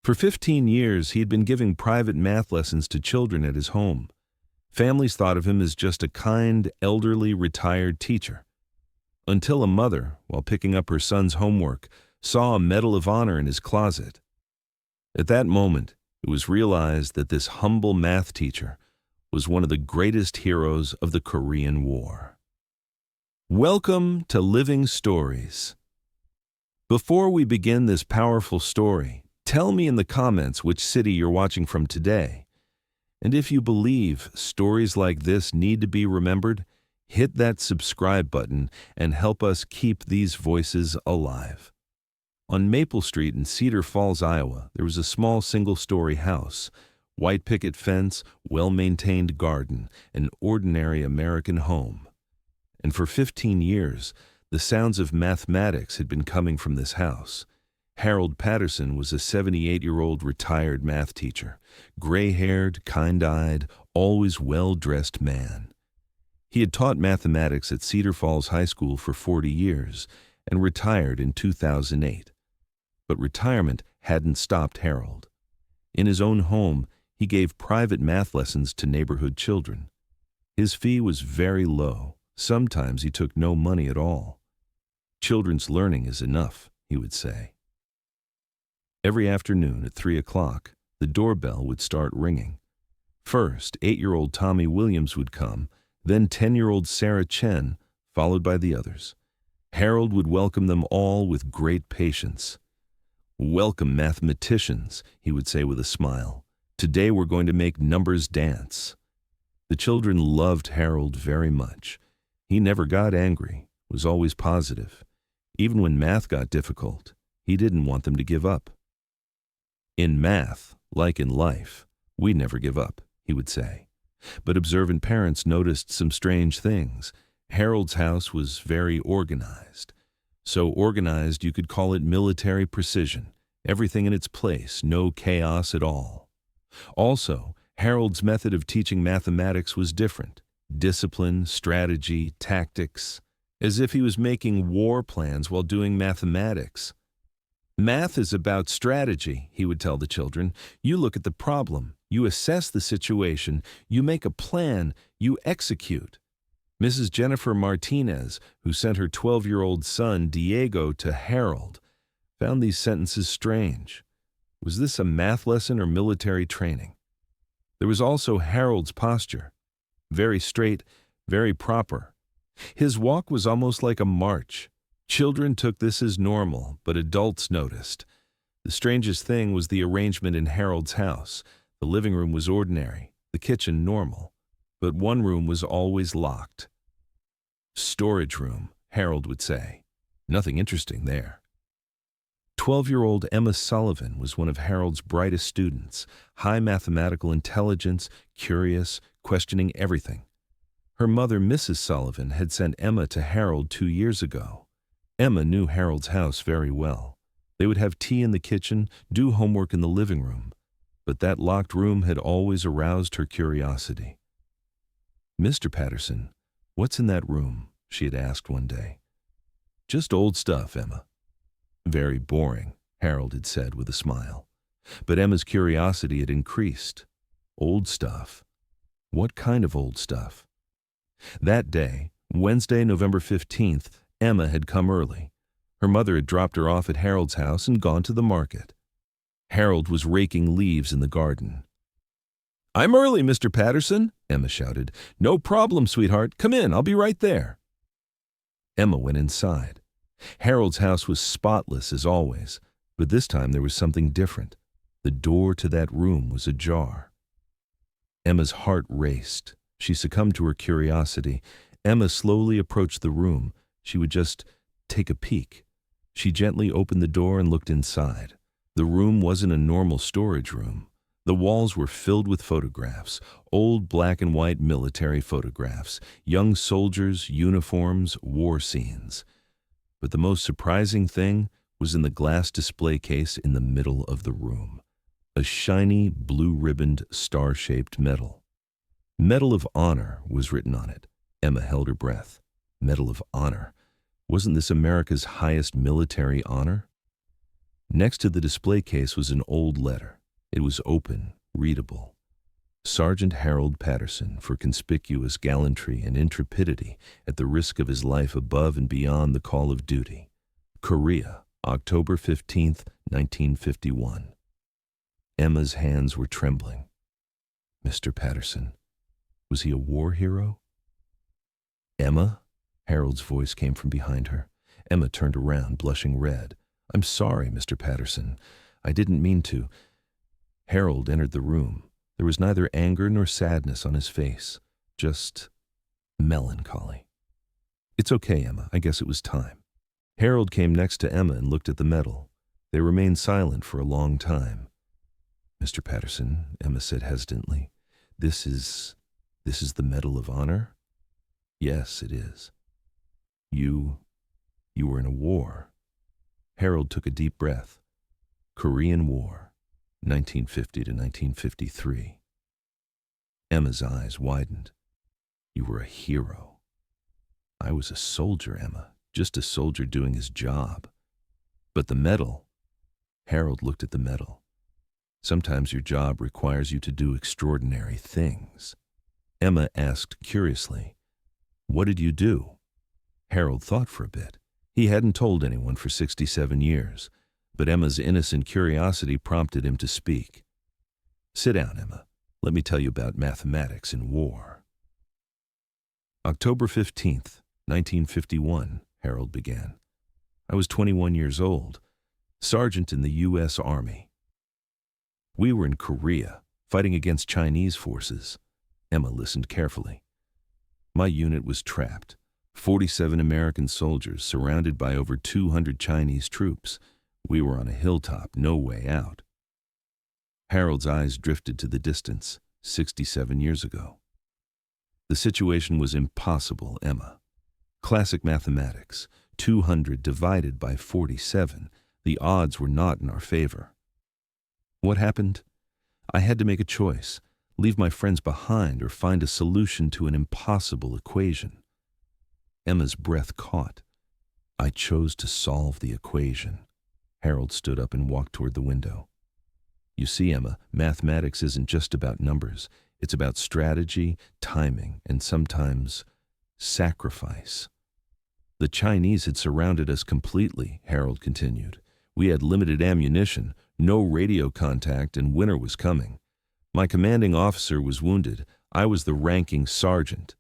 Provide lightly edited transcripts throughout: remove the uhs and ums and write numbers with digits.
For 15 years, he had been giving private math lessons to children at his home. Families thought of him as just a kind, elderly, retired teacher. Until a mother, while picking up her son's homework, saw a Medal of Honor in his closet. At that moment, it was realized that this humble math teacher was one of the greatest heroes of the Korean War. Welcome to Living Stories. Before we begin this powerful story, tell me in the comments which city you're watching from today. And if you believe stories like this need to be remembered, hit that subscribe button and help us keep these voices alive. On Maple Street in Cedar Falls, Iowa, there was a small single-story house, white picket fence, well-maintained garden, an ordinary American home. And for 15 years, the sounds of mathematics had been coming from this house. Harold Patterson was a 78-year-old retired math teacher, gray-haired, kind-eyed, always well-dressed man. He had taught mathematics at Cedar Falls High School for 40 years and retired in 2008. But retirement hadn't stopped Harold. In his own home, he gave private math lessons to neighborhood children. His fee was very low. Sometimes he took no money at all. Children's learning is enough, he would say. Every afternoon at 3 o'clock, the doorbell would start ringing. First, 8-year-old Tommy Williams would come, then 10-year-old Sarah Chen, followed by the others. Harold would welcome them all with great patience. "Welcome, mathematicians," he would say with a smile. "Today we're going to make numbers dance." The children loved Harold very much. He never got angry, was always positive. Even when math got difficult, he didn't want them to give up. "In math, like in life, we never give up," he would say. But observant parents noticed some strange things. Harold's house was very organized. So organized you could call it military precision. Everything in its place, no chaos at all. Also, Harold's method of teaching mathematics was different. Discipline, strategy, tactics, as if he was making war plans while doing mathematics. "Math is about strategy," he would tell the children. "You look at the problem, you assess the situation, you make a plan, you execute." Mrs. Jennifer Martinez, who sent her 12-year-old son Diego to Harold, found these sentences strange. Was this a math lesson or military training? There was also Harold's posture. Very straight, very proper. His walk was almost like a march. Children took this as normal, but adults noticed. The strangest thing was the arrangement in Harold's house. The living room was ordinary, the kitchen normal, but one room was always locked. "Storage room," Harold would say. Nothing interesting there. 12-year-old Emma Sullivan was one of Harold's brightest students, high mathematical intelligence, curious, questioning everything. Her mother, Mrs. Sullivan, had sent Emma to Harold 2 years ago. Emma knew Harold's house very well. They would have tea in the kitchen, do homework in the living room. But that locked room had always aroused her curiosity. "Mr. Patterson, what's in that room?" she had asked one day. "Just old stuff, Emma." "Very boring," Harold had said with a smile. But Emma's curiosity had increased. Old stuff? What kind of old stuff? That day, Wednesday, November 15th, Emma had come early. Her mother had dropped her off at Harold's house and gone to the market. Harold was raking leaves in the garden. "I'm early, Mr. Patterson," Emma shouted. "No problem, sweetheart. Come in, I'll be right there." Emma went inside. Harold's house was spotless as always, but this time there was something different. The door to that room was ajar. Emma's heart raced. She succumbed to her curiosity. Emma slowly approached the room. She would just take a peek. She gently opened the door and looked inside. The room wasn't a normal storage room. The walls were filled with photographs, old black and white military photographs, young soldiers, uniforms, war scenes. But the most surprising thing was in the glass display case in the middle of the room. A shiny, blue-ribboned, star-shaped medal. Medal of Honor was written on it. Emma held her breath. Medal of Honor. Wasn't this America's highest military honor? Next to the display case was an old letter. It was open, readable. Sergeant Harold Patterson, for conspicuous gallantry and intrepidity at the risk of his life above and beyond the call of duty. Korea, October 15th, 1951. Emma's hands were trembling. Mr. Patterson, was he a war hero? Emma? Harold's voice came from behind her. Emma turned around, blushing red. I'm sorry, Mr. Patterson. I didn't mean to. Harold entered the room. There was neither anger nor sadness on his face, just melancholy. It's okay, Emma. I guess it was time. Harold came next to Emma and looked at the medal. They remained silent for a long time. Mr. Patterson, Emma said hesitantly, this is the Medal of Honor? Yes, it is. You were in a war. Harold took a deep breath. Korean War, 1950 to 1953. Emma's eyes widened. You were a hero. I was a soldier, Emma, just a soldier doing his job. But the medal, Harold looked at the medal. Sometimes your job requires you to do extraordinary things. Emma asked curiously, what did you do? Harold thought for a bit. He hadn't told anyone for 67 years, but Emma's innocent curiosity prompted him to speak. Sit down, Emma. Let me tell you about mathematics in war. October 15th, 1951, Harold began. I was 21 years old, sergeant in the U.S. Army. We were in Korea, fighting against Chinese forces. Emma listened carefully. My unit was trapped. 47 American soldiers surrounded by over 200 Chinese troops. We were on a hilltop, no way out. Harold's eyes drifted to the distance, 67 years ago. The situation was impossible, Emma. Classic mathematics, 200 divided by 47. The odds were not in our favor. What happened? I had to make a choice, leave my friends behind or find a solution to an impossible equation. Emma's breath caught. I chose to solve the equation. Harold stood up and walked toward the window. You see, Emma, mathematics isn't just about numbers. It's about strategy, timing, and sometimes sacrifice. The Chinese had surrounded us completely, Harold continued. We had limited ammunition, no radio contact, and winter was coming. My commanding officer was wounded. I was the ranking sergeant.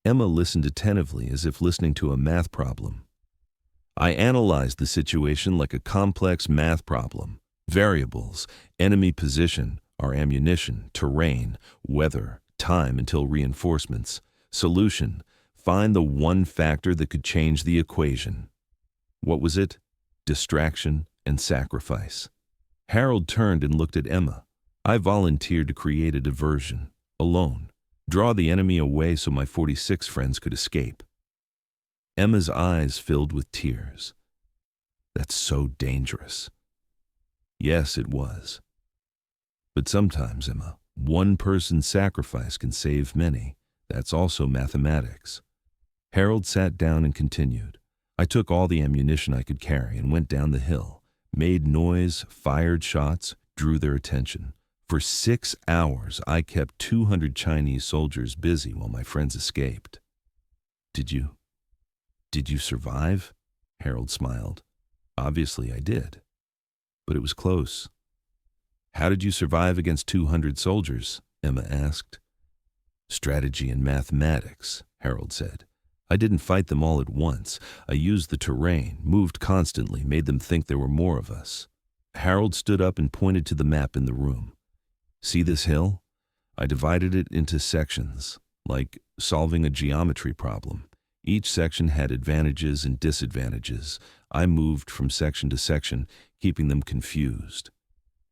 Emma listened attentively as if listening to a math problem. I analyzed the situation like a complex math problem. Variables, enemy position, our ammunition, terrain, weather, time until reinforcements. Solution, find the one factor that could change the equation. What was it? Distraction and sacrifice. Harold turned and looked at Emma. I volunteered to create a diversion, alone. Draw the enemy away so my 46 friends could escape. Emma's eyes filled with tears. That's so dangerous. Yes, it was. But sometimes, Emma, one person's sacrifice can save many. That's also mathematics. Harold sat down and continued. I took all the ammunition I could carry and went down the hill, made noise, fired shots, drew their attention. For 6 hours, I kept 200 Chinese soldiers busy while my friends escaped. Did you survive? Harold smiled. Obviously I did. But it was close. How did you survive against 200 soldiers? Emma asked. Strategy and mathematics, Harold said. I didn't fight them all at once. I used the terrain, moved constantly, made them think there were more of us. Harold stood up and pointed to the map in the room. See this hill? I divided it into sections, like solving a geometry problem. Each section had advantages and disadvantages. I moved from section to section, keeping them confused.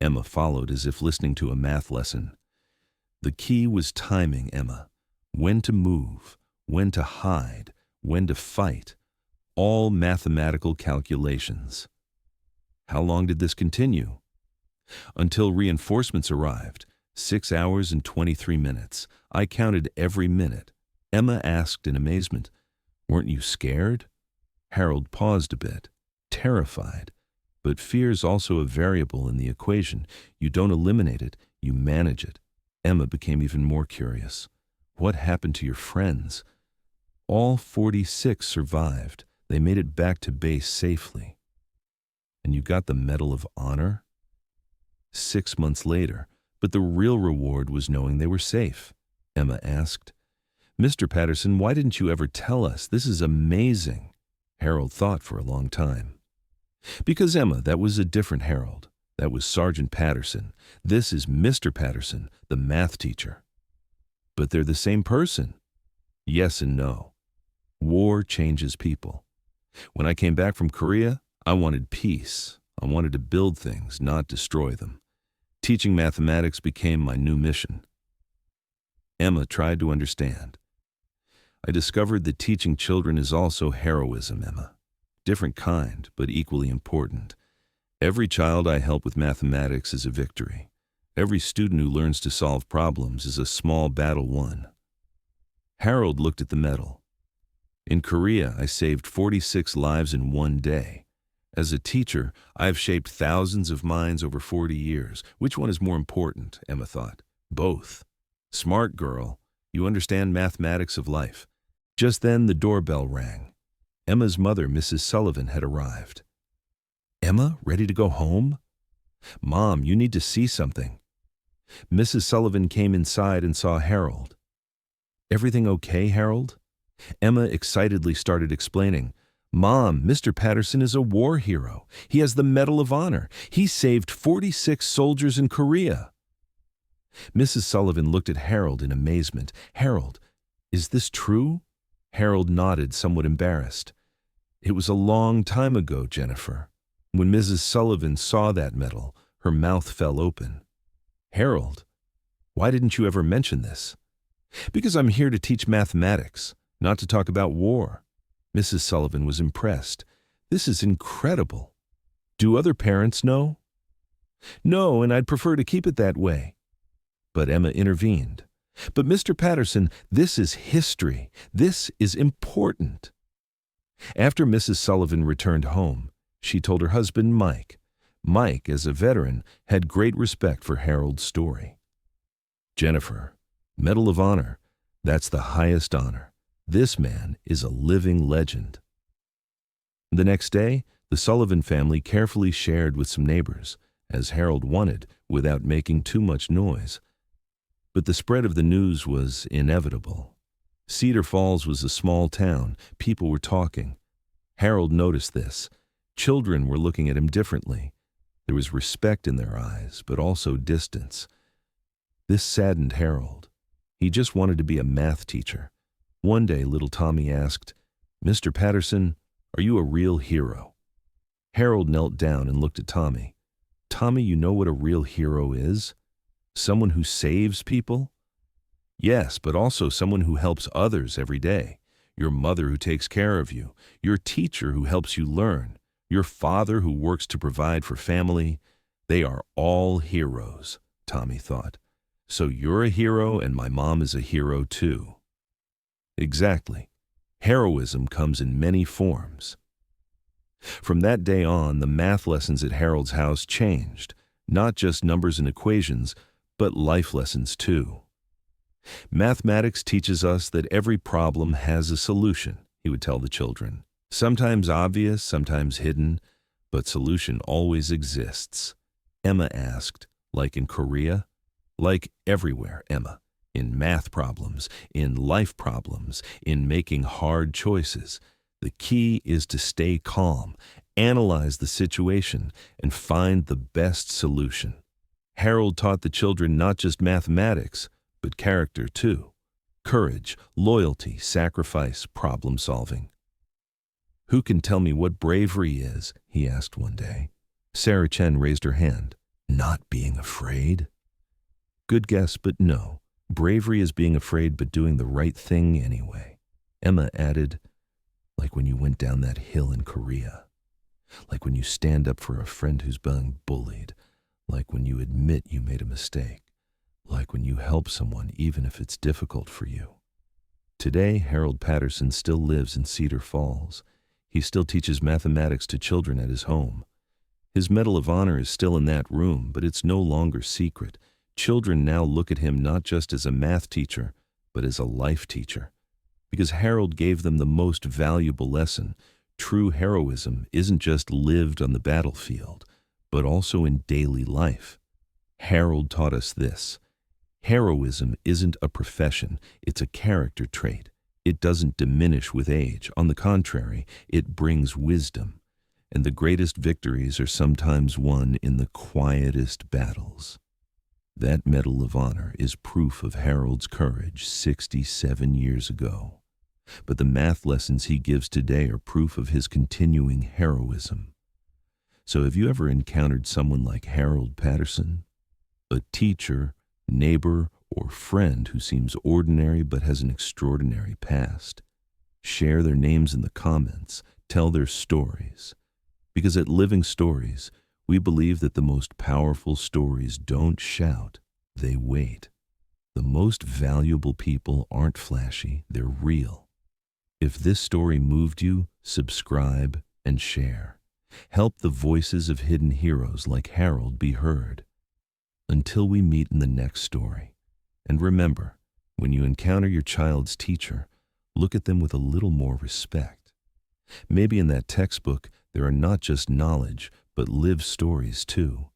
Emma followed as if listening to a math lesson. The key was timing, Emma. When to move, when to hide, when to fight. All mathematical calculations. How long did this continue? Until reinforcements arrived, 6 hours and 23 minutes. I counted every minute. Emma asked in amazement, weren't you scared? Harold paused a bit, terrified. But fear is also a variable in the equation. You don't eliminate it, you manage it. Emma became even more curious. What happened to your friends? All 46 survived. They made it back to base safely. And you got the Medal of Honor? 6 months later, but the real reward was knowing they were safe. Emma asked, "Mr. Patterson, why didn't you ever tell us? This is amazing." Harold thought for a long time. "Because, Emma, that was a different Harold. That was Sergeant Patterson. This is Mr. Patterson, the math teacher." "But they're the same person." "Yes and no. War changes people. When I came back from Korea, I wanted peace. I wanted to build things, not destroy them. Teaching mathematics became my new mission." Emma tried to understand. "I discovered that teaching children is also heroism, Emma. Different kind, but equally important. Every child I help with mathematics is a victory. Every student who learns to solve problems is a small battle won." Harold looked at the medal. "In Korea, I saved 46 lives in one day. As a teacher, I've shaped thousands of minds over 40 years. Which one is more important?" Emma thought. "Both. Smart girl. You understand mathematics of life." Just then the doorbell rang. Emma's mother, Mrs. Sullivan, had arrived. "Emma, ready to go home?" "Mom, you need to see something." Mrs. Sullivan came inside and saw Harold. "Everything okay, Harold?" Emma excitedly started explaining. "Mom, Mr. Patterson is a war hero. He has the Medal of Honor. He saved 46 soldiers in Korea." Mrs. Sullivan looked at Harold in amazement. "Harold, is this true?" Harold nodded, somewhat embarrassed. "It was a long time ago, Jennifer. When Mrs. Sullivan saw that medal, her mouth fell open." "Harold, why didn't you ever mention this?" "Because I'm here to teach mathematics, not to talk about war." Mrs. Sullivan was impressed. "This is incredible. Do other parents know?" "No, and I'd prefer to keep it that way." But Emma intervened. "But Mr. Patterson, this is history. This is important." After Mrs. Sullivan returned home, she told her husband, Mike. Mike, as a veteran, had great respect for Harold's story. "Jennifer, Medal of Honor, that's the highest honor. This man is a living legend." The next day, the Sullivan family carefully shared with some neighbors, as Harold wanted, without making too much noise. But the spread of the news was inevitable. Cedar Falls was a small town. People were talking. Harold noticed this. Children were looking at him differently. There was respect in their eyes, but also distance. This saddened Harold. He just wanted to be a math teacher. One day, little Tommy asked, "Mr. Patterson, are you a real hero?" Harold knelt down and looked at Tommy. "Tommy, you know what a real hero is? Someone who saves people?" "Yes, but also someone who helps others every day. Your mother who takes care of you, your teacher who helps you learn, your father who works to provide for family. They are all heroes," Tommy thought. "So you're a hero and my mom is a hero too." Exactly. Heroism comes in many forms. From that day on, the math lessons at Harold's house changed. Not just numbers and equations, but life lessons too. "Mathematics teaches us that every problem has a solution," he would tell the children. "Sometimes obvious, sometimes hidden, but solution always exists." Emma asked, "Like in Korea?" "Like everywhere, Emma. In math problems, in life problems, in making hard choices. The key is to stay calm, analyze the situation, and find the best solution." Harold taught the children not just mathematics, but character too. Courage, loyalty, sacrifice, problem solving. "Who can tell me what bravery is?" he asked one day. Sarah Chen raised her hand. "Not being afraid?" Good guess, but no. Bravery is being afraid but doing the right thing anyway. Emma added, "Like when you went down that hill in Korea. Like when you stand up for a friend who's being bullied. Like when you admit you made a mistake. Like when you help someone even if it's difficult for you." Today, Harold Patterson still lives in Cedar Falls. He still teaches mathematics to children at his home. His Medal of Honor is still in that room, but it's no longer secret. Children now look at him not just as a math teacher, but as a life teacher. Because Harold gave them the most valuable lesson. True heroism isn't just lived on the battlefield, but also in daily life. Harold taught us this. Heroism isn't a profession, it's a character trait. It doesn't diminish with age. On the contrary, it brings wisdom. And the greatest victories are sometimes won in the quietest battles. That Medal of Honor is proof of Harold's courage 67 years ago. But the math lessons he gives today are proof of his continuing heroism. So have you ever encountered someone like Harold Patterson? A teacher, neighbor, or friend who seems ordinary but has an extraordinary past? Share their names in the comments. Tell their stories. Because at Living Stories, we believe that the most powerful stories don't shout, they wait. The most valuable people aren't flashy, they're real. If this story moved you, subscribe and share. Help the voices of hidden heroes like Harold be heard. Until we meet in the next story. And remember, when you encounter your child's teacher, look at them with a little more respect. Maybe in that textbook, there are not just knowledge, but lived stories too.